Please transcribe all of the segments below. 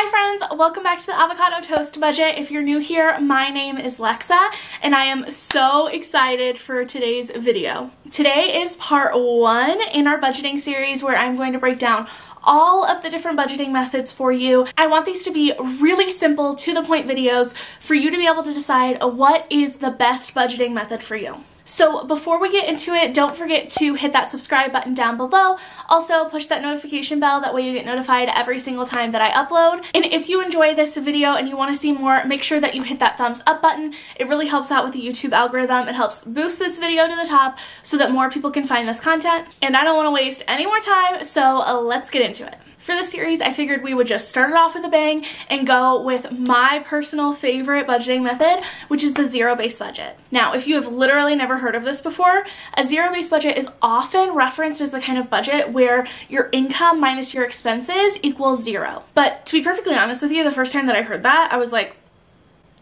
Hi friends, welcome back to the Avocado Toast Budget. If you're new here, my name is Lexa and I am so excited for today's video. Today is part 1 in our budgeting series where I'm going to break down all of the different budgeting methods for you. I want these to be really simple, to the point videos for you to be able to decide what is the best budgeting method for you. So before we get into it, don't forget to hit that subscribe button down below. Also push that notification bell, that way you get notified every single time that I upload. And if you enjoy this video and you want to see more, make sure that you hit that thumbs up button. It really helps out with the YouTube algorithm. It helps boost this video to the top so that more people can find this content. And I don't want to waste any more time, so let's get into it. For this series, I figured we would just start it off with a bang and go with my personal favorite budgeting method, which is the zero-based budget. Now, if you have literally never heard of this before, a zero-based budget is often referenced as the kind of budget where your income minus your expenses equals 0. But to be perfectly honest with you, the first time that I heard that, I was like,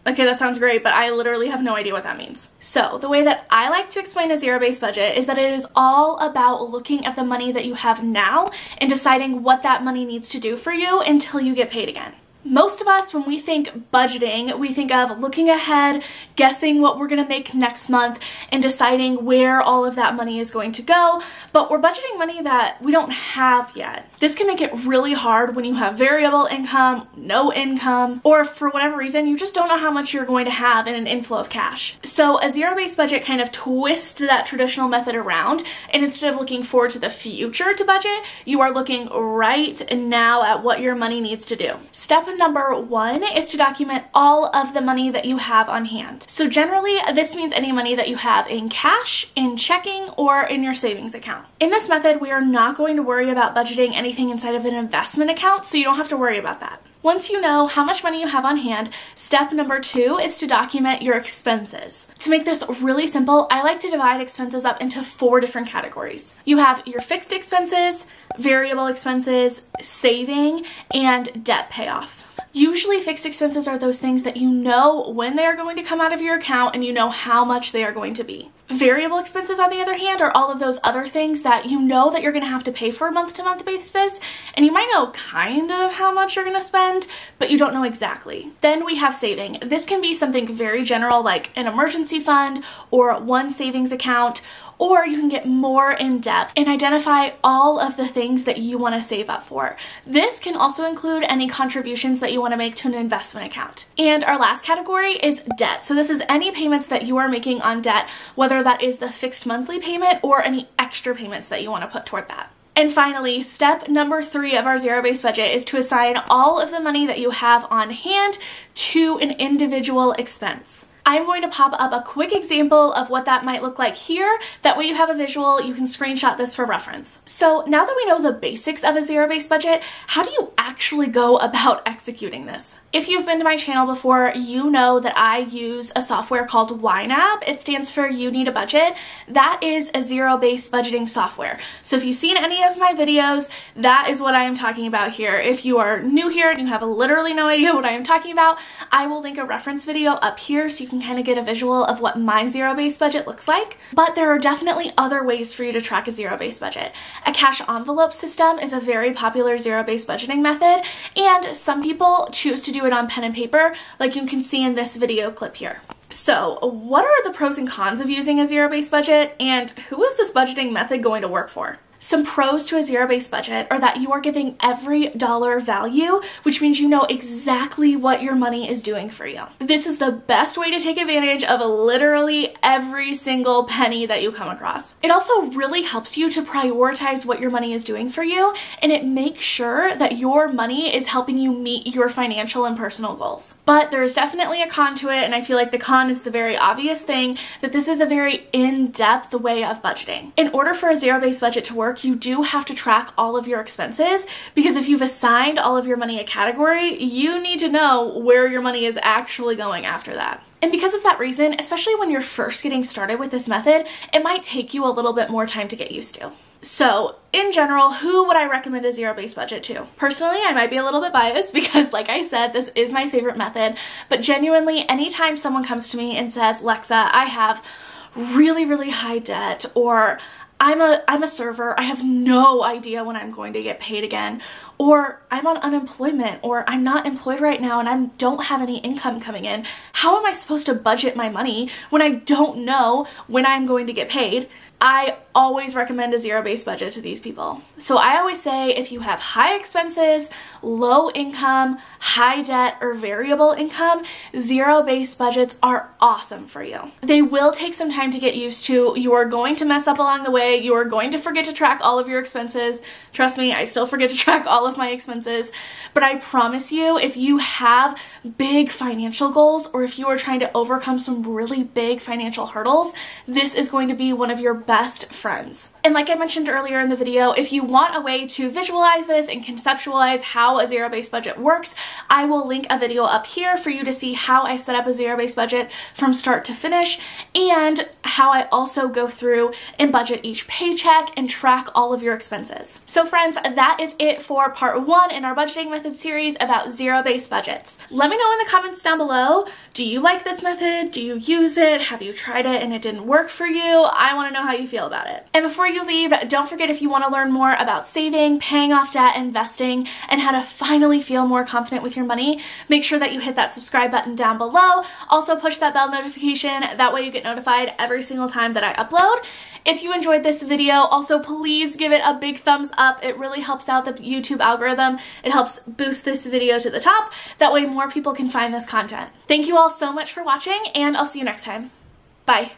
okay, that sounds great, but I literally have no idea what that means. So the way that I like to explain a zero-based budget is that it is all about looking at the money that you have now and deciding what that money needs to do for you until you get paid again. Most of us, when we think budgeting, we think of looking ahead, guessing what we're going to make next month, and deciding where all of that money is going to go, but we're budgeting money that we don't have yet. This can make it really hard when you have variable income, no income, or for whatever reason, you just don't know how much you're going to have in an inflow of cash. So a zero-based budget kind of twists that traditional method around, and instead of looking forward to the future to budget, you are looking right now at what your money needs to do. Step number 1 is to document all of the money that you have on hand. So generally, this means any money that you have in cash, in checking, or in your savings account. In this method, we are not going to worry about budgeting anything inside of an investment account, so you don't have to worry about that. Once you know how much money you have on hand, step number 2 is to document your expenses. To make this really simple, I like to divide expenses up into 4 different categories. You have your fixed expenses, variable expenses, saving, and debt payoff. Usually fixed expenses are those things that you know when they are going to come out of your account and you know how much they are going to be. Variable expenses, on the other hand, are all of those other things that you know that you're going to have to pay for a month-to-month basis, and you might know kind of how much you're going to spend, but you don't know exactly. Then we have saving. This can be something very general like an emergency fund or one savings account, or you can get more in depth and identify all of the things that you want to save up for. This can also include any contributions that you want to make to an investment account. And our last category is debt. So this is any payments that you are making on debt, whether that is the fixed monthly payment or any extra payments that you want to put toward that. And finally, step number 3 of our zero-based budget is to assign all of the money that you have on hand to an individual expense. I'm going to pop up a quick example of what that might look like here. That way you have a visual, you can screenshot this for reference. So now that we know the basics of a zero-based budget, how do you actually go about executing this? If you've been to my channel before, you know that I use a software called YNAB. It stands for You Need a Budget. That is a zero-based budgeting software. So if you've seen any of my videos, that is what I am talking about here. If you are new here and you have literally no idea what I am talking about, I will link a reference video up here so you can kind of get a visual of what my zero-based budget looks like. But there are definitely other ways for you to track a zero-based budget. A cash envelope system is a very popular zero-based budgeting method, and some people choose to do it on pen and paper, like you can see in this video clip here. So what are the pros and cons of using a zero-based budget, and who is this budgeting method going to work for? Some pros to a zero-based budget are that you are giving every dollar value, which means you know exactly what your money is doing for you. This is the best way to take advantage of literally every single penny that you come across. It also really helps you to prioritize what your money is doing for you, and it makes sure that your money is helping you meet your financial and personal goals. But there is definitely a con to it, and I feel like the con is the very obvious thing, that this is a very in-depth way of budgeting. In order for a zero-based budget to work, you do have to track all of your expenses, because if you've assigned all of your money a category, you need to know where your money is actually going after that. And because of that reason, especially when you're first getting started with this method, it might take you a little bit more time to get used to. So in general, who would I recommend a zero-based budget to? Personally, I might be a little bit biased because, like I said, this is my favorite method, but genuinely, anytime someone comes to me and says, Lexa, I have really, really high debt, or I'm a server, I have no idea when I'm going to get paid again, or I'm on unemployment, or I'm not employed right now and I don't have any income coming in. How am I supposed to budget my money when I don't know when I'm going to get paid? I always recommend a zero-based budget to these people. So I always say if you have high expenses, low income, high debt, or variable income, zero-based budgets are awesome for you. They will take some time to get used to. You are going to mess up along the way. You are going to forget to track all of your expenses. Trust me, I still forget to track all of my expenses. But I promise you, if you have big financial goals, or if you are trying to overcome some really big financial hurdles, this is going to be one of your best friends. And like I mentioned earlier in the video, if you want a way to visualize this and conceptualize how a zero-based budget works, I will link a video up here for you to see how I set up a zero-based budget from start to finish, and how I also go through and budget each paycheck and track all of your expenses. So friends, that is it for part 1 in our budgeting method series about zero-based budgets. Let me know in the comments down below, do you like this method? Do you use it? Have you tried it and it didn't work for you? I want to know how you feel about it. And before you leave, don't forget, if you want to learn more about saving, paying off debt, investing, and how to finally feel more confident with your money, make sure that you hit that subscribe button down below. Also push that bell notification, that way you get notified every single time that I upload. If you enjoyed this video, also please give it a big thumbs up. It really helps out the YouTube algorithm. It helps boost this video to the top. That way more people can find this content. Thank you all so much for watching, and I'll see you next time. Bye.